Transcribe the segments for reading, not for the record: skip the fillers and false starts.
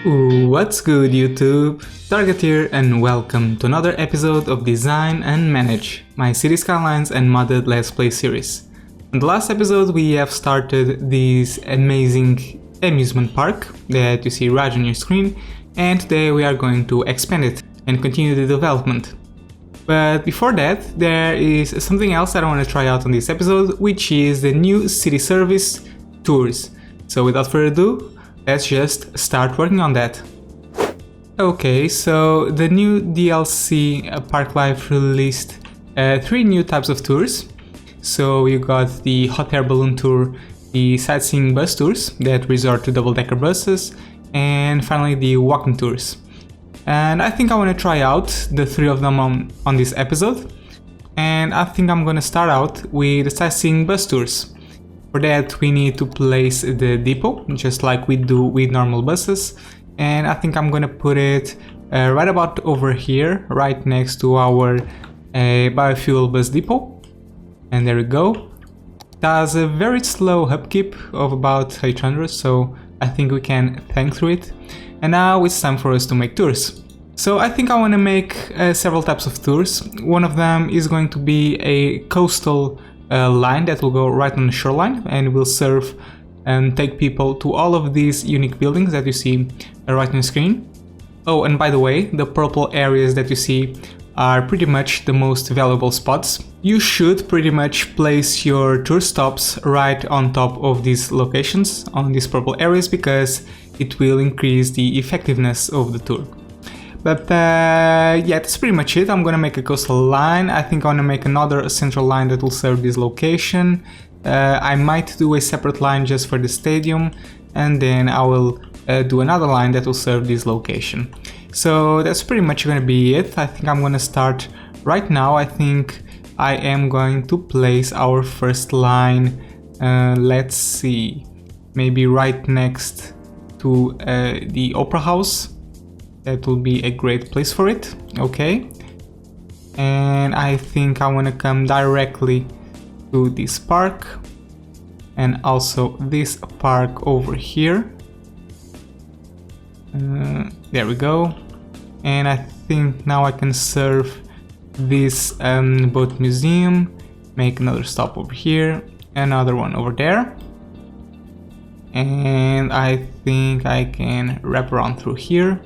What's good YouTube? Target here and welcome to another episode of Design and Manage, my City Skylines and Modded Let's Play series. In the last episode we have started this amazing amusement park that you see right on your screen, and today we are going to expand it and continue the development. But before that, there is something else that I want to try out on this episode, which is the new city service tours. So without further ado, let's just start working on that. Okay, so the new DLC Parklife released 3 new types of tours. So you got the hot air balloon tour, the sightseeing bus tours that resort to double-decker buses, and finally the walking tours. And I think I want to try out the 3 of them on this episode. And I think I'm gonna start out with the sightseeing bus tours. For that we need to place the depot, just like we do with normal buses, and I think I'm gonna put it right about over here, right next to our biofuel bus depot. And there we go. It has a very slow upkeep of about 800, so I think we can tank through it. And now it's time for us to make tours. So I think I want to make several types of tours. One of them is going to be a coastal line that will go right on the shoreline and will serve and take people to all of these unique buildings that you see right on the screen. Oh, and by the way, the purple areas that you see are pretty much the most valuable spots. You should pretty much place your tour stops right on top of these locations, on these purple areas, because it will increase the effectiveness of the tour. But yeah, that's pretty much it. I'm gonna make a coastal line. I think I wanna make another central line that will serve this location. I might do a separate line just for the stadium, and then I will do another line that will serve this location. So that's pretty much gonna be it. I think I'm gonna start right now. I think I am going to place our first line, let's see, maybe right next to the Opera House. That will be a great place for it. Okay, and I think I want to come directly to this park and also this park over here. There we go. And I think now I can serve this boat museum, make another stop over here, another one over there, and I think I can wrap around through here.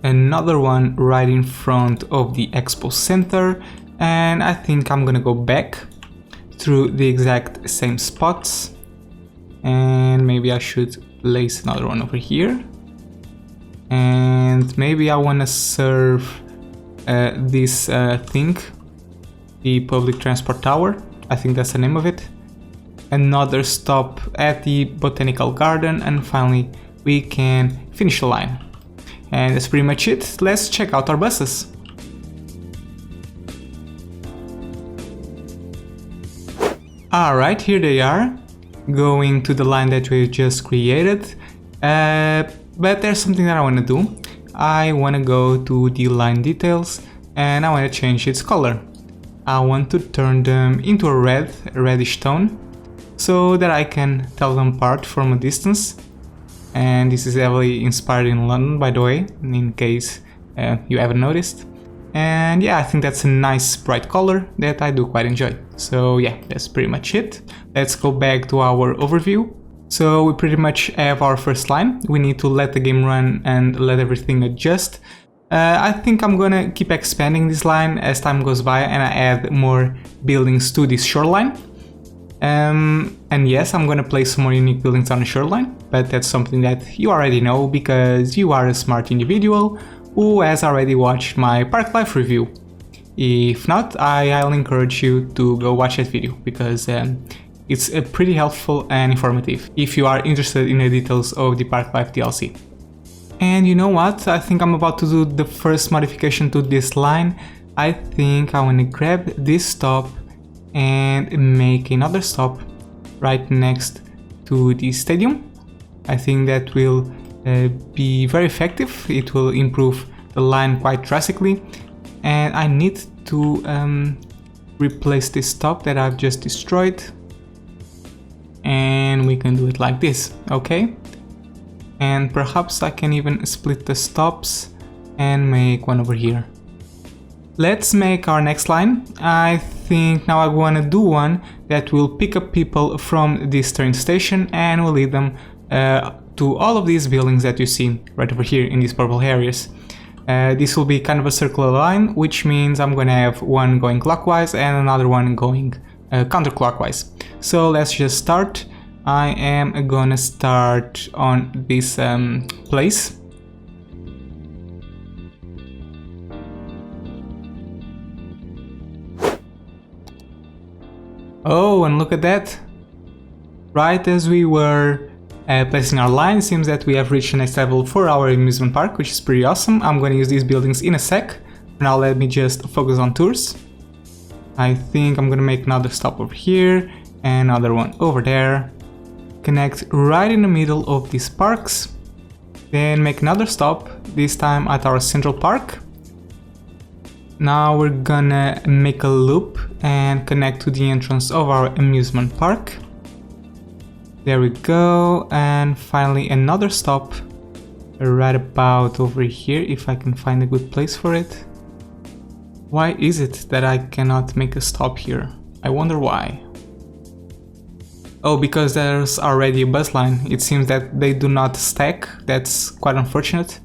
Another one right in front of the expo center, and I think I'm gonna go back through the exact same spots, and maybe I should place another one over here, and maybe I want to serve this thing, the public transport tower. I think that's the name of it. Another stop at the botanical garden, and finally we can finish the line. And that's pretty much it. Let's check out our buses. Alright, here they are, going to the line that we just created. But there's something that I want to do. I want to go to the line details and I want to change its color. I want to turn them into a reddish tone, so that I can tell them apart from a distance. And this is heavily inspired in London, by the way, in case you haven't noticed. And yeah, I think that's a nice bright color that I do quite enjoy. So yeah, that's pretty much it. Let's go back to our overview. So we pretty much have our first line. We need to let the game run and let everything adjust. I think I'm gonna keep expanding this line as time goes by and I add more buildings to this shoreline. And yes, I'm gonna place some more unique buildings on the shoreline, but that's something that you already know because you are a smart individual who has already watched my Parklife review. If not, I'll encourage you to go watch that video because it's pretty helpful and informative if you are interested in the details of the Parklife DLC. And you know what? I think I'm about to do the first modification to this line. I think I want to grab this stop and make another stop right next to the stadium. I think that will be very effective. It will improve the line quite drastically, and I need to replace this stop that I've just destroyed, and we can do it like this. Okay, and perhaps I can even split the stops and make one over here. Let's make our next line. I think now I want to do one that will pick up people from this train station and will lead them to all of these buildings that you see right over here in these purple areas. This will be kind of a circular line, which means I'm gonna have one going clockwise and another one going counterclockwise. So let's just start. I am gonna start on this place. Oh, and look at that! Right as we were placing our line, it seems that we have reached the next level for our amusement park, which is pretty awesome. I'm going to use these buildings in a sec. Now let me just focus on tours. I think I'm going to make another stop over here, and another one over there. Connect right in the middle of these parks. Then make another stop, this time at our central park. Now we're gonna make a loop and connect to the entrance of our amusement park. There we go, and finally another stop right about over here, if I can find a good place for it. Why is it that I cannot make a stop here? I wonder why. Oh, because there's already a bus line. It seems that they do not stack, that's quite unfortunate.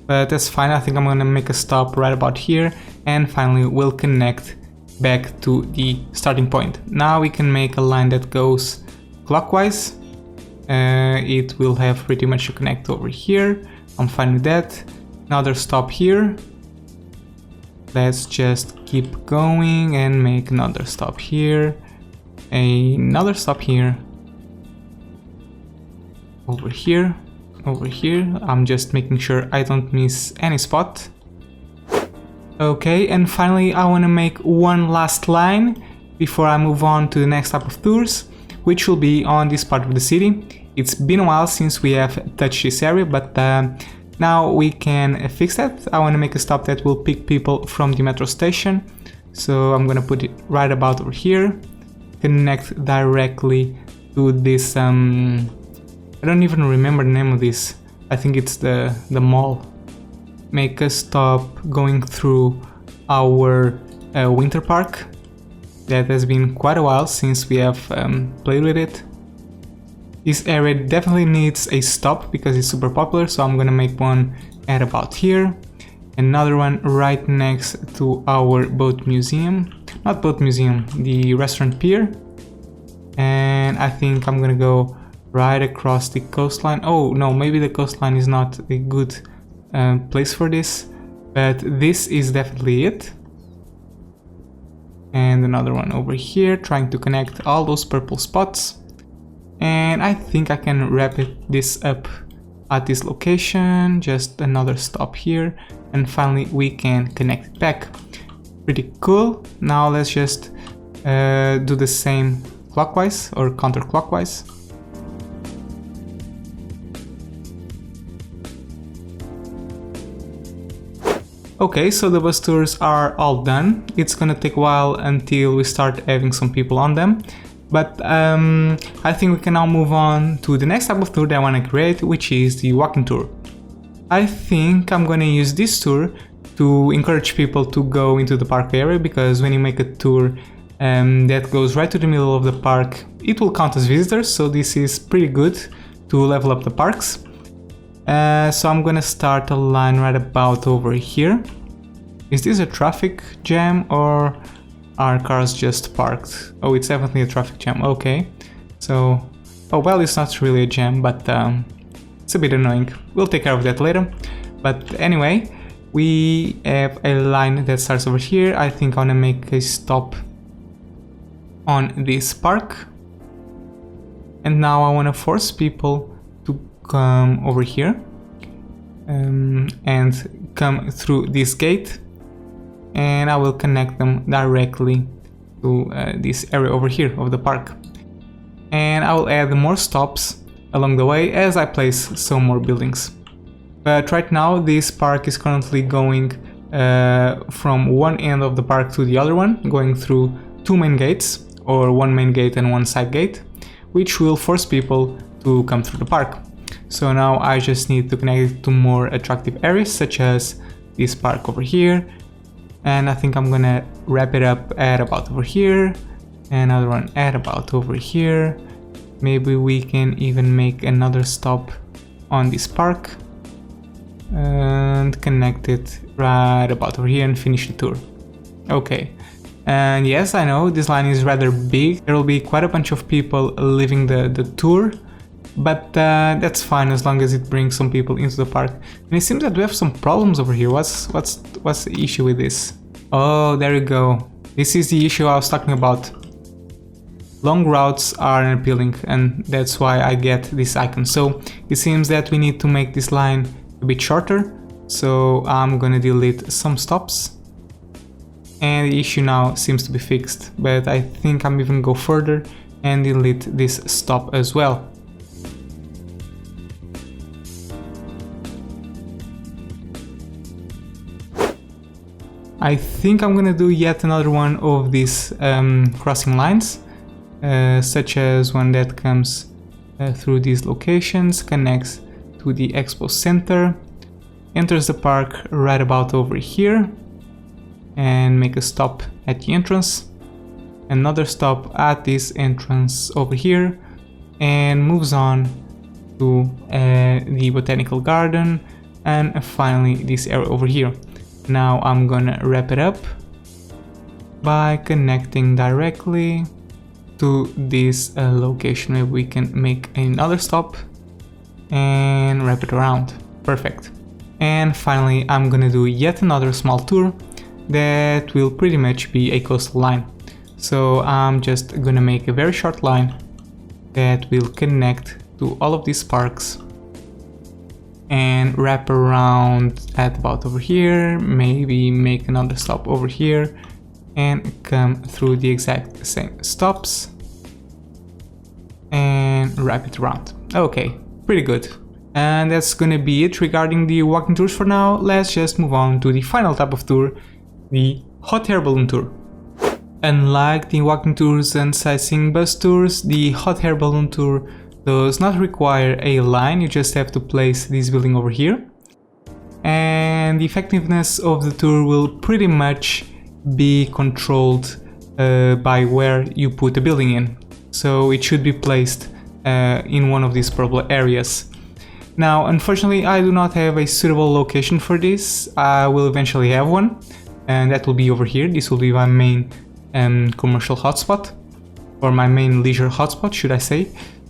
But that's fine, I think I'm gonna make a stop right about here, and finally we'll connect back to the starting point. Now we can make a line that goes clockwise. It will have pretty much a connect over here. I'm fine with that. Another stop here. Let's just keep going and make another stop here. Another stop here. Over here. Over here. I'm just making sure I don't miss any spot. Okay, and finally I want to make one last line before I move on to the next type of tours, which will be on this part of the city. It's been a while since we have touched this area, but now we can fix that. I want to make a stop that will pick people from the metro station. So I'm gonna put it right about over here. Connect directly to this, I don't even remember the name of this. I think it's the mall. Make a stop going through our winter park. That has been quite a while since we have played with it. This area definitely needs a stop because it's super popular, so I'm gonna make one at about here. Another one right next to our boat museum. Not boat museum, the restaurant pier. And I think I'm gonna go right across the coastline. Oh no, maybe the coastline is not a good place for this, but this is definitely it. And another one over here, trying to connect all those purple spots. And I think I can wrap this up at this location. Just another stop here, and finally we can connect back. Pretty cool. Now let's just do the same clockwise or counterclockwise. Okay, so the bus tours are all done. It's gonna take a while until we start having some people on them. But I think we can now move on to the next type of tour that I want to create, which is the walking tour. I think I'm gonna use this tour to encourage people to go into the park area, because when you make a tour that goes right to the middle of the park, it will count as visitors, so this is pretty good to level up the parks. So I'm gonna start a line right about over here. Is this a traffic jam or are cars just parked? Oh, it's definitely a traffic jam, okay. So, oh well, it's not really a jam, but it's a bit annoying. We'll take care of that later. But anyway, we have a line that starts over here. I think I wanna make a stop on this park. And now I wanna force people to come over here and come through this gate, and I will connect them directly to this area over here of the park. And I will add more stops along the way as I place some more buildings. But right now this park is currently going from one end of the park to the other one, going through two main gates, or one main gate and one side gate, which will force people to come through the park. So now I just need to connect it to more attractive areas such as this park over here, and I think I'm gonna wrap it up at about over here, another one at about over here. Maybe we can even make another stop on this park and connect it right about over here and finish the tour. Okay, and yes, I know this line is rather big. There will be quite a bunch of people leaving the tour, but that's fine as long as it brings some people into the park. And it seems that we have some problems over here. What's the issue with this? Oh, there you go. This is the issue I was talking about. Long routes are unappealing, and that's why I get this icon. So it seems that we need to make this line a bit shorter. So I'm gonna delete some stops, and the issue now seems to be fixed. But I think I'm even go further and delete this stop as well. I think I'm gonna do yet another one of these crossing lines, such as one that comes through these locations, connects to the expo center, enters the park right about over here, and make a stop at the entrance, another stop at this entrance over here, and moves on to the botanical garden, and finally this area over here. Now I'm gonna wrap it up by connecting directly to this location where we can make another stop and wrap it around. Perfect. And finally I'm gonna do yet another small tour that will pretty much be a coastal line. So I'm just gonna make a very short line that will connect to all of these parks and wrap around at about over here, maybe make another stop over here and come through the exact same stops and wrap it around. Okay, pretty good. And that's gonna be it regarding the walking tours for now. Let's just move on to the final type of tour, the hot air balloon tour. Unlike the walking tours and sightseeing bus tours, the hot air balloon tour does not require a line. You just have to place this building over here, and the effectiveness of the tour will pretty much be controlled by where you put the building in. So it should be placed in one of these purple areas. Now unfortunately I do not have a suitable location for this. I will eventually have one, and that will be over here. This will be my main commercial hotspot, or my main leisure hotspot should I say.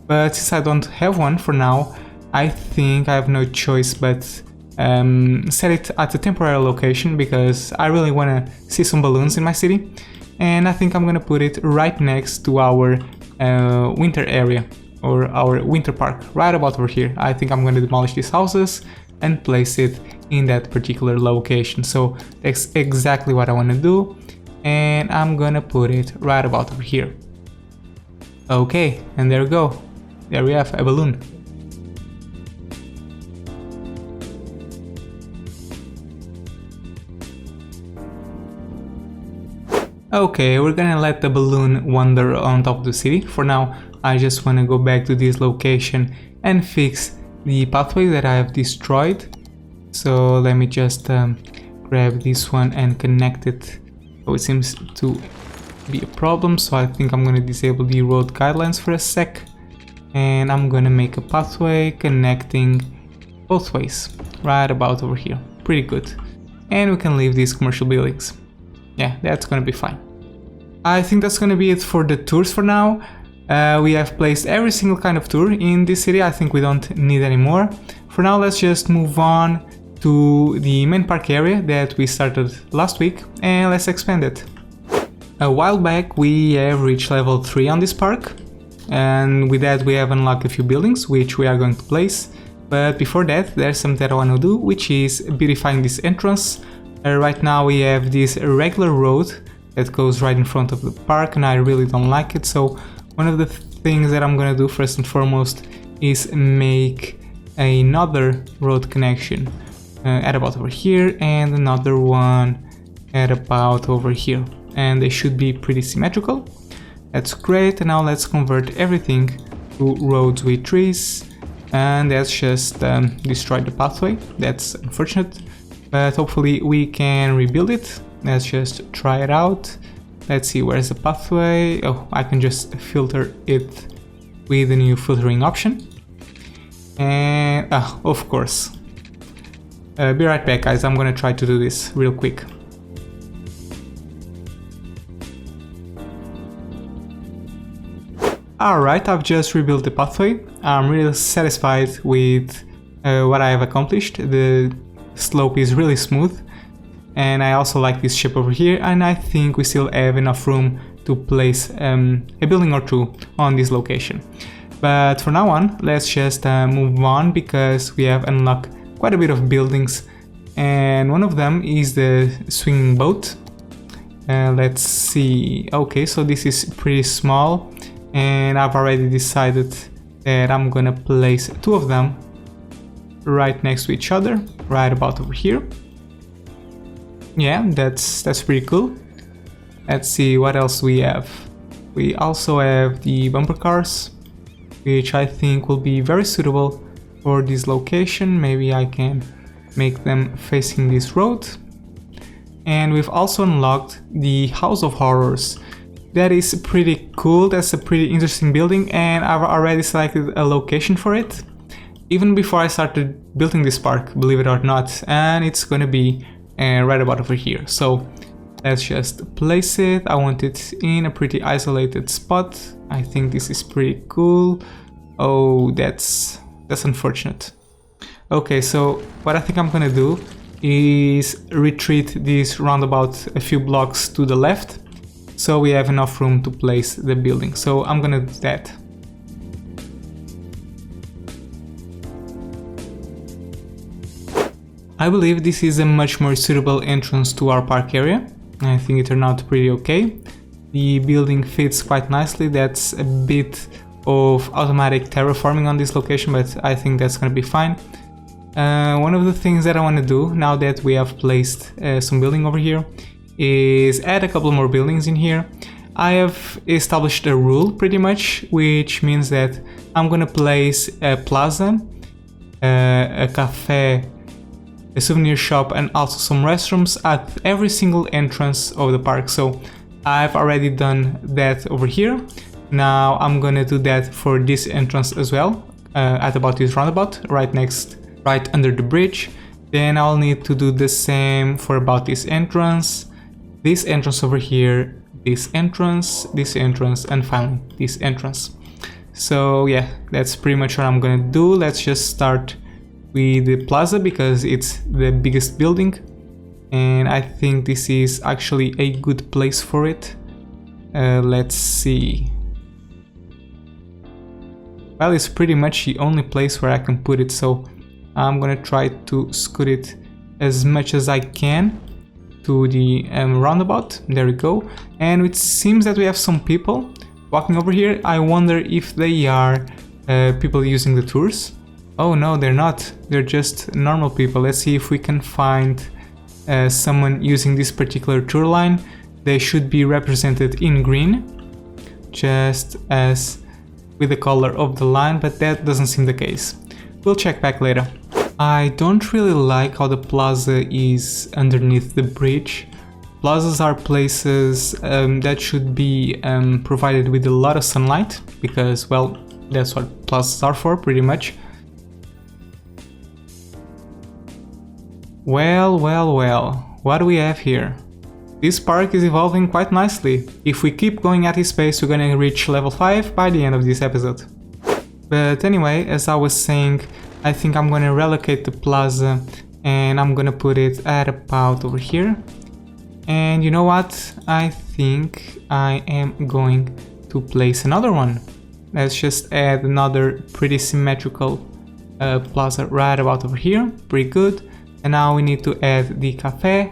But since I don't have one for now, I think I have no choice but set it at a temporary location, because I really want to see some balloons in my city, and I think I'm gonna put it right next to our winter area, or our winter park, right about over here. I think I'm gonna demolish these houses and place it in that particular location. So that's exactly what I want to do, and I'm gonna put it right about over here. Okay, and there we go. There we have a balloon. Okay, we're gonna let the balloon wander on top of the city. For now, I just wanna go back to this location and fix the pathway that I have destroyed. So let me just grab this one and connect it. Oh, it seems to be a problem, so I think I'm gonna disable the road guidelines for a sec. And I'm gonna make a pathway connecting both ways, right about over here. Pretty good. And we can leave these commercial buildings. Yeah, that's gonna be fine. I think that's gonna be it for the tours for now. We have placed every single kind of tour in this city. I think we don't need any more. For now, let's just move on to the main park area that we started last week, and let's expand it. A while back we have reached level 3 on this park, and with that we have unlocked a few buildings which we are going to place. But before that, there's something that I want to do, which is beautifying this entrance. Right now we have this regular road that goes right in front of the park, and I really don't like it. So one of the things that I'm gonna do first and foremost is make another road connection at about over here, and another one at about over here, and they should be pretty symmetrical. That's great. And now let's convert everything to roads with trees. and that's just destroyed the pathway. That's unfortunate, but hopefully we can rebuild it. Let's just try it out. Let's see, where's the pathway? Oh, I can just filter it with the new filtering option. And of course. Be right back, guys. I'm gonna try to do this real quick. Alright, I've just rebuilt the pathway. I'm really satisfied with what I have accomplished. The slope is really smooth, and I also like this shape over here, and I think we still have enough room to place a building or two on this location. But for now on, let's just move on, because we have unlocked quite a bit of buildings, and one of them is the swinging boat. Let's see. Okay, so this is pretty small, and I've already decided that I'm gonna place two of them right next to each other, right about over here. Yeah, that's pretty cool. Let's see what else we have. We also have the bumper cars, which I think will be very suitable for this location. Maybe I can make them facing this road. And we've also unlocked the House of Horrors. That is pretty cool. That's a pretty interesting building, and I've already selected a location for it even before I started building this park, believe it or not, and it's gonna be right about over here. So let's just place it. I want it in a pretty isolated spot. I think this is pretty cool. Oh, that's unfortunate. Okay, so what I think I'm gonna do is retreat this roundabout a few blocks to the left, so we have enough room to place the building. So I'm gonna do that. I believe this is a much more suitable entrance to our park area. I think it turned out pretty okay. The building fits quite nicely. That's a bit of automatic terraforming on this location, but I think that's gonna be fine. One of the things that I want to do now that we have placed some building over here is add a couple more buildings in here. I have established a rule pretty much, which means that I'm gonna place a plaza, a cafe, a souvenir shop, and also some restrooms at every single entrance of the park. So I've already done that over here. Now I'm gonna do that for this entrance as well, at about this roundabout, right under the bridge. Then I'll need to do the same for about this entrance over here, this entrance, and finally this entrance. So yeah, that's pretty much what I'm gonna do. Let's just start with the plaza because it's the biggest building, and I think this is actually a good place for it. Let's see. Well, it's pretty much the only place where I can put it, so I'm gonna try to scoot it as much as I can to the roundabout. There we go. And it seems that we have some people walking over here. I wonder if they are people using the tours. Oh no, they're not. They're just normal people. Let's see if we can find someone using this particular tour line. They should be represented in green, just as with the color of the line, but that doesn't seem the case. We'll check back later. I don't really like how the plaza is underneath the bridge. Plazas are places that should be provided with a lot of sunlight, because, well, that's what plazas are for, pretty much. Well, what do we have here? This park is evolving quite nicely. If we keep going at this pace, we're gonna reach level 5 by the end of this episode. But anyway, as I was saying, I think I'm gonna relocate the plaza and I'm gonna put it at about over here. And you know what? I think I am going to place another one. Let's just add another pretty symmetrical plaza right about over here. Pretty good. And now we need to add the cafe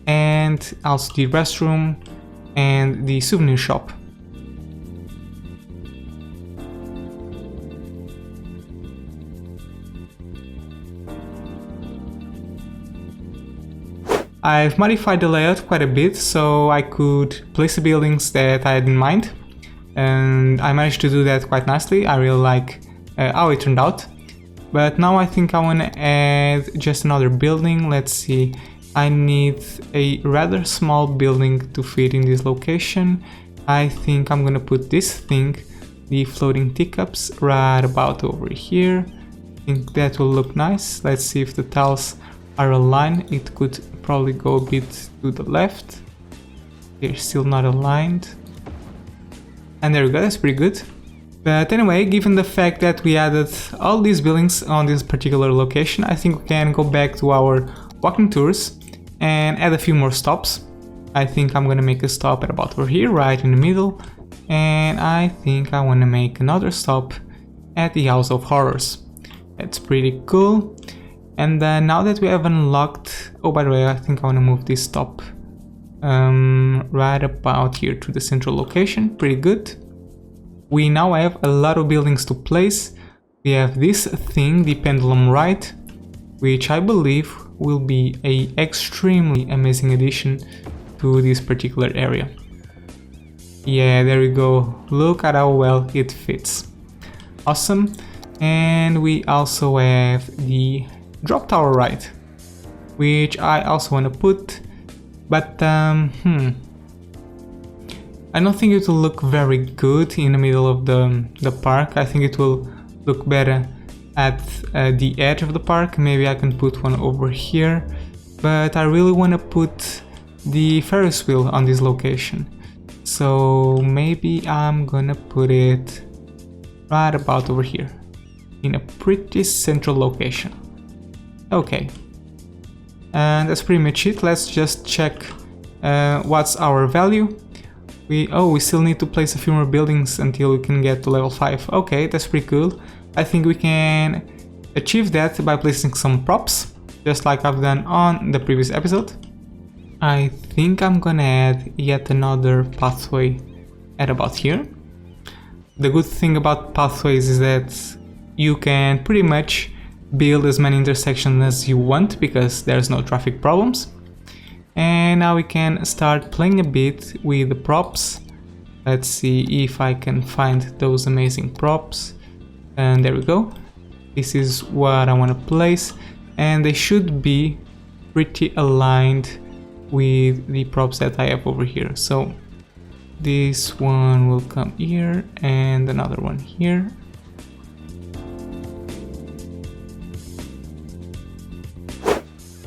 and also the restroom and the souvenir shop. I've modified the layout quite a bit so I could place the buildings that I had in mind, and I managed to do that quite nicely. I really like how it turned out. But now I think I want to add just another building. Let's see, I need a rather small building to fit in this location. I think I'm gonna put this thing, the floating teacups, right about over here. I think that will look nice. Let's see if the tiles are aligned. It could probably go a bit to the left. They're still not aligned. And there we go, that's pretty good. But anyway, given the fact that we added all these buildings on this particular location, I think we can go back to our walking tours and add a few more stops. I think I'm gonna make a stop at about over here, right in the middle. And I think I wanna make another stop at the House of Horrors. That's pretty cool. And then now that we have unlocked... Oh, by the way, I think I wanna move this stop right about here to the central location. Pretty good. We now have a lot of buildings to place. We have this thing, the Pendulum, right, which I believe will be an extremely amazing addition to this particular area. Yeah, there we go. Look at how well it fits. Awesome. And we also have the drop tower, right, which I also want to put. But I don't think it will look very good in the middle of the park. I think it will look better at the edge of the park. Maybe I can put one over here. But I really want to put the Ferris wheel on this location. So maybe I'm gonna put it right about over here, in a pretty central location. Okay. And that's pretty much it. Let's just check what's our value. We still need to place a few more buildings until we can get to level 5. Okay, that's pretty cool. I think we can achieve that by placing some props, just like I've done on the previous episode. I think I'm gonna add yet another pathway at about here. The good thing about pathways is that you can pretty much build as many intersections as you want because there's no traffic problems. And now we can start playing a bit with the props. Let's see if I can find those amazing props. And there we go. This is what I want to place, and they should be pretty aligned with the props that I have over here. So this one will come here and another one here.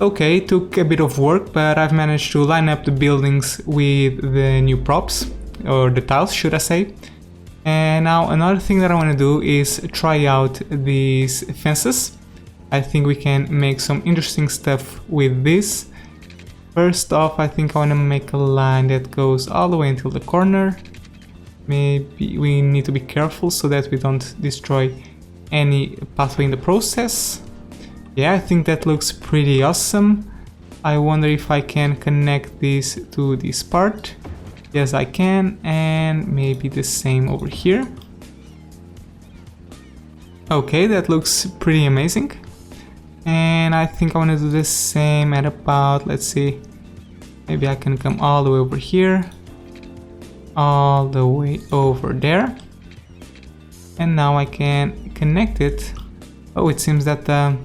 Okay, took a bit of work, but I've managed to line up the buildings with the new props, or the tiles should I say. And now another thing that I want to do is try out these fences. I think we can make some interesting stuff with this. First off, I think I want to make a line that goes all the way until the corner. Maybe we need to be careful so that we don't destroy any pathway in the process. Yeah, I think that looks pretty awesome. I wonder if I can connect this to this part. Yes, I can, and maybe the same over here. Okay, that looks pretty amazing. And I think I want to do the same at about, let's see, maybe I can come all the way over here, all the way over there. And now I can connect it. Oh, it seems that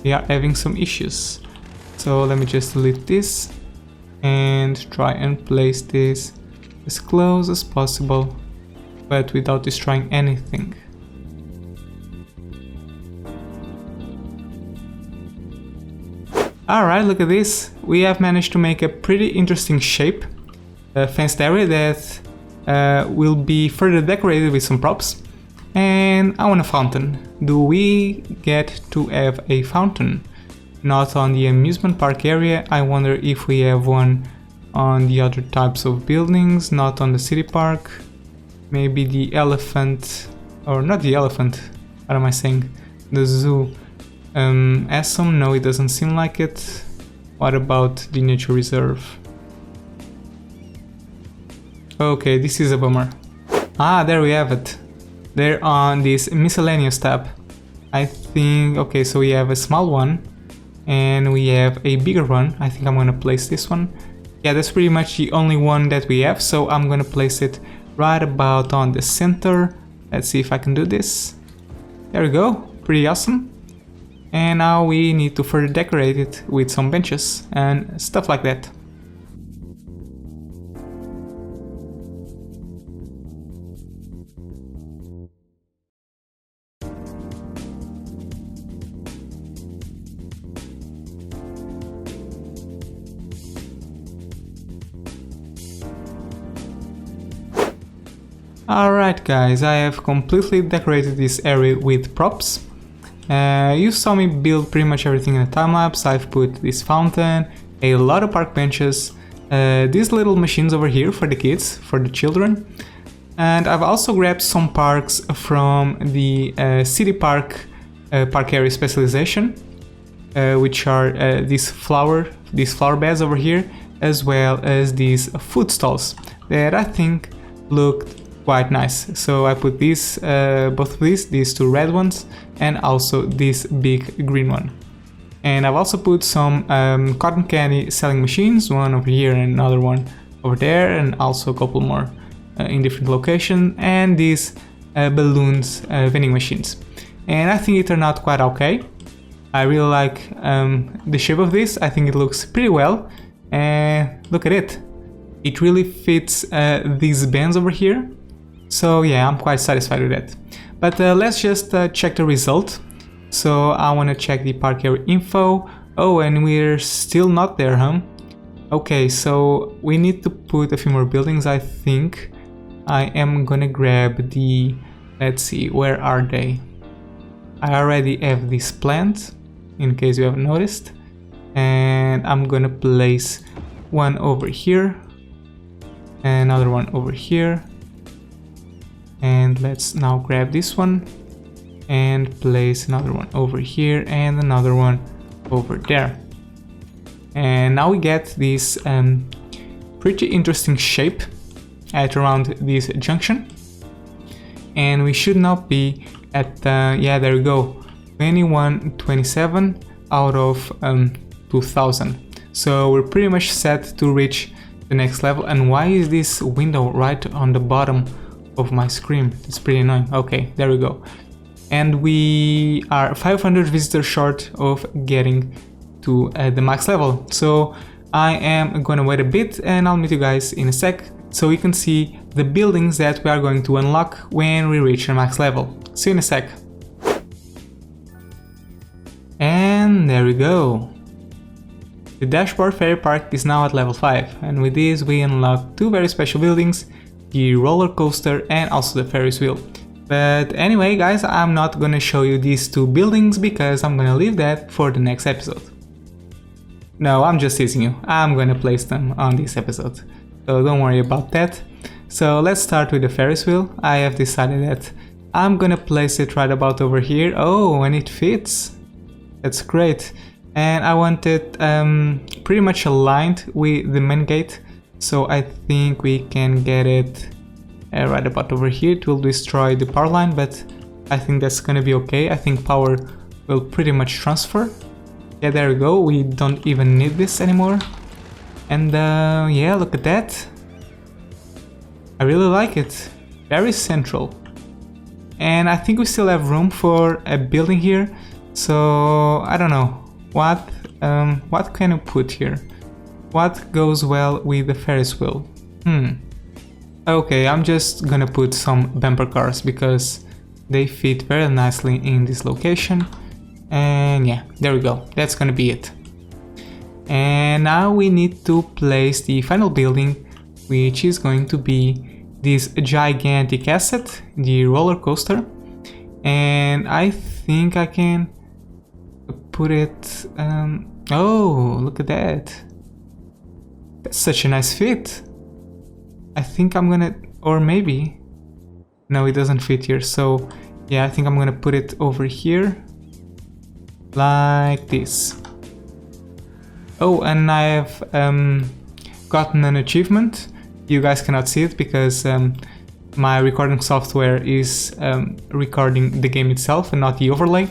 we are having some issues. So let me just delete this and try and place this as close as possible, but without destroying anything. Alright, look at this. We have managed to make a pretty interesting shape, a fenced area that will be further decorated with some props. And I want a fountain. Do we get to have a fountain? Not on the amusement park area. I wonder if we have one on the other types of buildings, not on the city park. Maybe the elephant, or not the elephant, what am I saying? The zoo. Awesome, no, it doesn't seem like it. What about the nature reserve? Okay, this is a bummer. Ah, there we have it. They're on this miscellaneous tab. I think, okay, so we have a small one and we have a bigger one. I think I'm gonna place this one. Yeah, that's pretty much the only one that we have, so I'm gonna place it right about on the center. Let's see if I can do this. There we go. pretty awesome. And now we need to further decorate it with some benches and stuff like that. Alright guys, I have completely decorated this area with props. You saw me build pretty much everything in a time-lapse. I've put this fountain, a lot of park benches, these little machines over here for the kids, for the children. And I've also grabbed some parks from the city park area specialization, which are these flower beds over here, as well as these food stalls that I think looked quite nice. So I put these, both of these two red ones, and also this big green one. And I've also put some cotton candy selling machines, one over here and another one over there, and also a couple more in different locations, and these balloons vending machines. And I think it turned out quite okay. I really like the shape of this. I think it looks pretty well, and look at it. It really fits these bands over here. So yeah, I'm quite satisfied with that. But let's just check the result. So I want to check the park area info. Oh, and we're still not there, huh? Okay, so we need to put a few more buildings, I think. I am gonna grab the... let's see, where are they? I already have this planned, in case you haven't noticed. And I'm gonna place one over here. Another one over here. And let's now grab this one and place another one over here and another one over there. And now we get this pretty interesting shape at around this junction. And we should now be at, yeah, there we go, 2127 out of 2000. So we're pretty much set to reach the next level. And why is this window right on the bottom of my screen? It's pretty annoying. Okay, there we go. And we are 500 visitors short of getting to the max level. So I am gonna wait a bit and I'll meet you guys in a sec so you can see the buildings that we are going to unlock when we reach the max level. See you in a sec. And there we go. The Dashboard Ferry Park is now at level 5, and with this we unlock two very special buildings, the roller coaster and also the Ferris wheel. But anyway guys, I'm not gonna show you these two buildings because I'm gonna leave that for the next episode. No, I'm just teasing you. I'm gonna place them on this episode, so don't worry about that. So let's start with the Ferris wheel. I have decided that I'm gonna place it right about over here. Oh, and it fits. That's great. And I want it pretty much aligned with the main gate. So I think we can get it right about over here. It will destroy the power line, but I think that's gonna be okay. I think power will pretty much transfer. Yeah, there we go. We don't even need this anymore. And yeah, look at that. I really like it. Very central. And I think we still have room for a building here. So I don't know. What can I put here? What goes well with the Ferris wheel? Okay, I'm just gonna put some bumper cars because they fit very nicely in this location. And yeah, there we go. That's gonna be it. And now we need to place the final building, which is going to be this gigantic asset, the roller coaster. And I think I can put it... oh, look at that. That's such a nice fit. I think I'm gonna... or maybe... no, it doesn't fit here. So yeah, I think I'm gonna put it over here. Like this. Oh, and I have gotten an achievement. You guys cannot see it because my recording software is recording the game itself and not the overlay.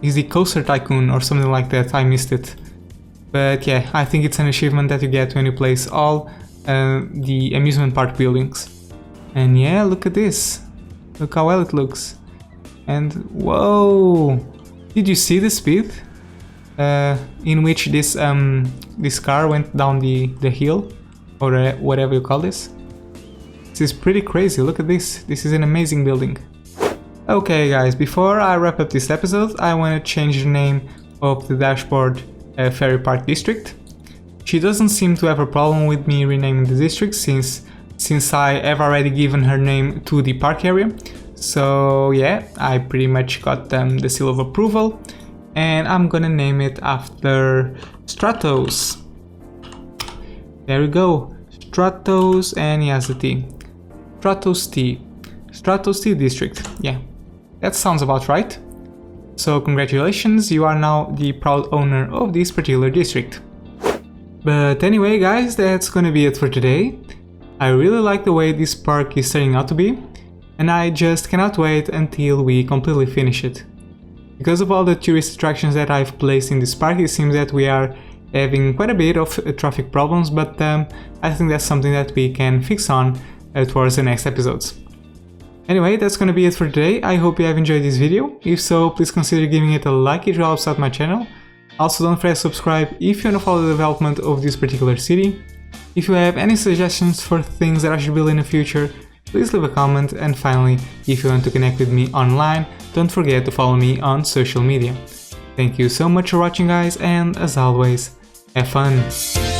It's the Coaster Tycoon or something like that. I missed it. But yeah, I think it's an achievement that you get when you place all the amusement park buildings. And yeah, look at this. Look how well it looks. And whoa! Did you see the speed in which this car went down the hill, or whatever you call this? This is pretty crazy. Look at this. This is an amazing building. Okay guys, before I wrap up this episode, I want to change the name of the dashboard Ferry Park District. She doesn't seem to have a problem with me renaming the district since I have already given her name to the park area. So yeah, I pretty much got the seal of approval, and I'm gonna name it after Stratos. There we go, Stratos, and he has the T. Stratos T District, yeah, that sounds about right. So congratulations, you are now the proud owner of this particular district. But anyway guys, that's gonna be it for today. I really like the way this park is turning out to be, and I just cannot wait until we completely finish it. Because of all the tourist attractions that I've placed in this park, it seems that we are having quite a bit of traffic problems, but I think that's something that we can fix on towards the next episodes. Anyway, that's gonna be it for today. I hope you have enjoyed this video. If so, please consider giving it a like, it helps out my channel. Also, don't forget to subscribe if you want to follow the development of this particular city. If you have any suggestions for things that I should build in the future, please leave a comment. And finally, if you want to connect with me online, don't forget to follow me on social media. Thank you so much for watching guys, and as always, have fun!